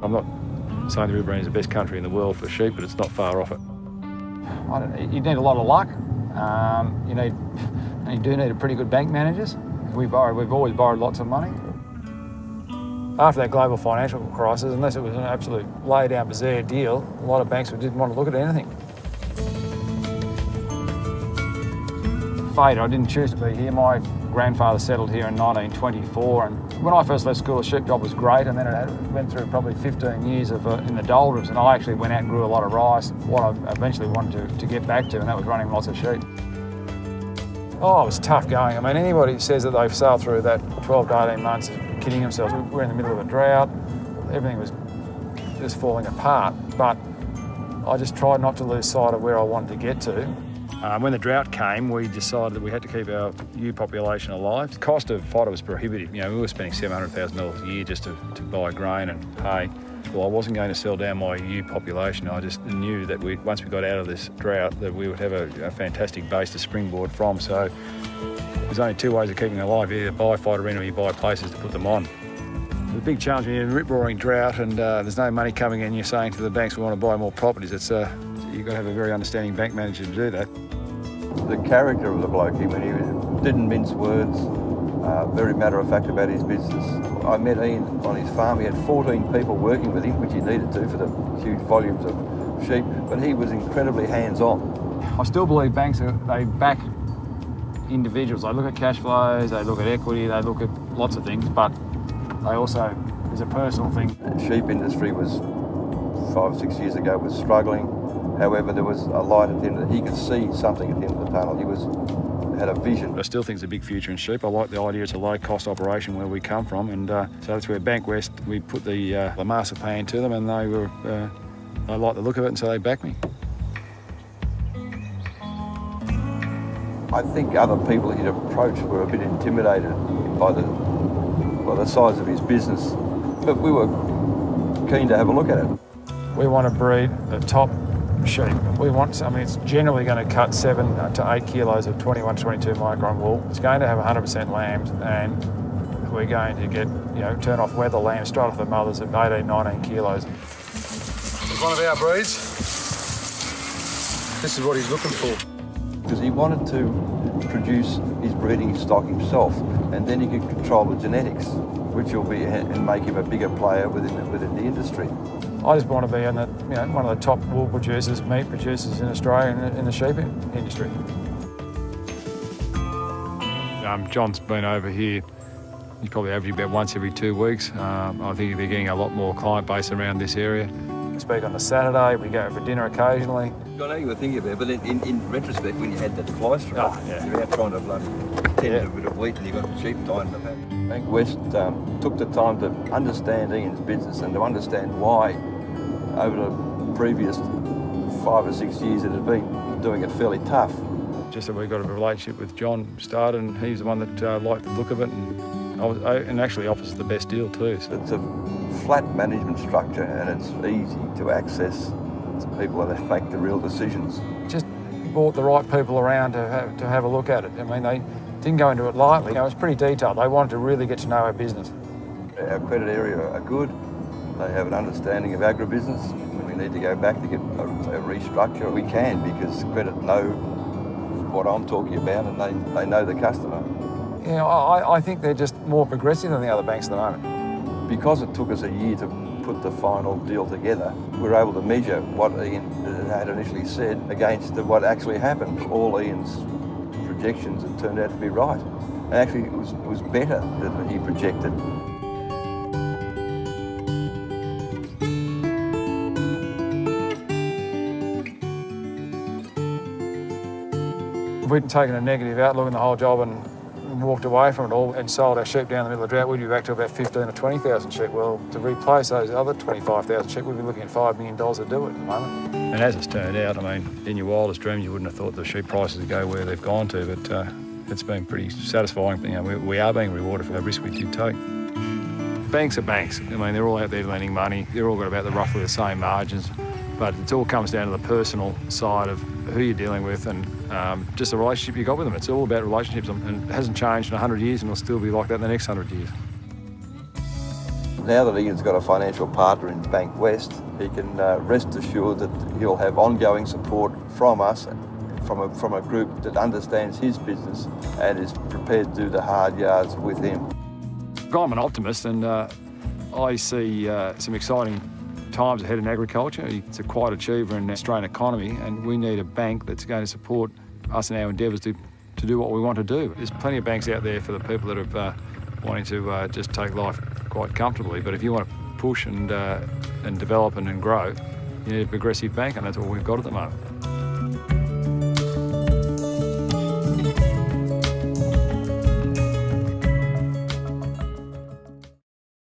I'm not saying the Riverina is the best country in the world for sheep, but it's not far off it. You need a lot of luck. You do need a pretty good bank managers. We've always borrowed lots of money. After that global financial crisis, unless it was an absolute lay-down bazaar deal, a lot of banks didn't want to look at anything. Fate, I didn't choose to be here. My grandfather settled here in 1924, and when I first left school, the sheep job was great, and then it went through probably 15 years in the doldrums, and I actually went out and grew a lot of rice, what I eventually wanted to get back to, and that was running lots of sheep. Oh, it was tough going. I mean, anybody who says that they've sailed through that 12 to 18 months is kidding themselves. We're in the middle of a drought. Everything was just falling apart. But I just tried not to lose sight of where I wanted to get to. When the drought came, we decided that we had to keep our ewe population alive. The cost of fodder was prohibitive. We were spending $700,000 a year just to buy grain and hay. Well, I wasn't going to sell down my ewe population. I just knew that once we got out of this drought, that we would have a fantastic base to springboard from. So there's only two ways of keeping them alive: you either buy fodder in or you buy places to put them on. The big challenge when you're in a rip-roaring drought and there's no money coming in, you're saying to the banks, we want to buy more properties. You've got to have a very understanding bank manager to do that. The character of the bloke, he didn't mince words, very matter-of-fact about his business. I met Ian on his farm. He had 14 people working with him, which he needed to for the huge volumes of sheep, but he was incredibly hands-on. I still believe banks, they back individuals. They look at cash flows, they look at equity, they look at lots of things, but they also, there's a personal thing. The sheep industry was 5 or 6 years ago was struggling. However, there was a light at the end that he could see something at the end of the tunnel. He had a vision. I still think there's a big future in sheep. I like the idea it's a low-cost operation where we come from, and so that's where Bankwest, we put the master plan to them, and they liked the look of it, and so they backed me. I think other people he'd approached were a bit intimidated by the size of his business, but we were keen to have a look at it. We want to breed the top sheep. It's generally going to cut 7 to 8 kilos of 21 to 22 micron wool. It's going to have 100% lambs, and we're going to get, turn off weather lambs straight off the mothers at 18, 19 kilos. It's one of our breeds. This is what he's looking for. Because he wanted to produce his breeding stock himself, and then he could control the genetics, which will be and make him a bigger player within the industry. I just want to be in one of the top wool producers, meat producers in Australia in the sheep industry. John's been over here. He's probably averaging about once every 2 weeks. I think he'll be getting a lot more client base around this area. We speak on a Saturday. We go for dinner occasionally. I know you were thinking about it, but in retrospect, when you had that fly strike, yeah. You're out trying to bloody tend a bit of wheat and you got the sheep tying them out. Bankwest took the time to understand Ian's business and to understand why over the previous 5 or 6 years it had been doing it fairly tough. Just that we got a relationship with John started, and he's the one that liked the look of it and actually offers the best deal too. So. It's a flat management structure and it's easy to access to people that make the real decisions. Just brought the right people around to have a look at it. I mean, they didn't go into it lightly. It was pretty detailed. They wanted to really get to know our business. Our credit area are good. They have an understanding of agribusiness. When we need to go back to get a restructure, we can, because credit know what I'm talking about and they know the customer. I think they're just more progressive than the other banks at the moment. Because it took us a year to put the final deal together, we were able to measure what Ian had initially said against what actually happened. All Ian's projections had turned out to be right. And actually it was better than he projected. If we'd taken a negative outlook on the whole job and walked away from it all and sold our sheep down the middle of the drought, we'd be back to about 15 or 20,000 sheep. Well, to replace those other 25,000 sheep, we'd be looking at $5 million to do it at the moment. And as it's turned out, in your wildest dreams, you wouldn't have thought the sheep prices would go where they've gone to, but it's been pretty satisfying. We are being rewarded for the risk we did take. Banks are banks. They're all out there lending money. They're all got about roughly the same margins, but it all comes down to the personal side of who you're dealing with and just the relationship you got with them. It's all about relationships, and it hasn't changed in 100 years and it'll still be like that in the next 100 years. Now that Ian's got a financial partner in Bankwest, he can rest assured that he'll have ongoing support from us, from a group that understands his business and is prepared to do the hard yards with him. I'm an optimist, and I see some exciting times ahead in agriculture. It's a quiet achiever in the Australian economy, and we need a bank that's going to support us in our endeavours to do what we want to do. There's plenty of banks out there for the people that are wanting to just take life quite comfortably, but if you want to push and develop and grow, you need a progressive bank, and that's what we've got at the moment.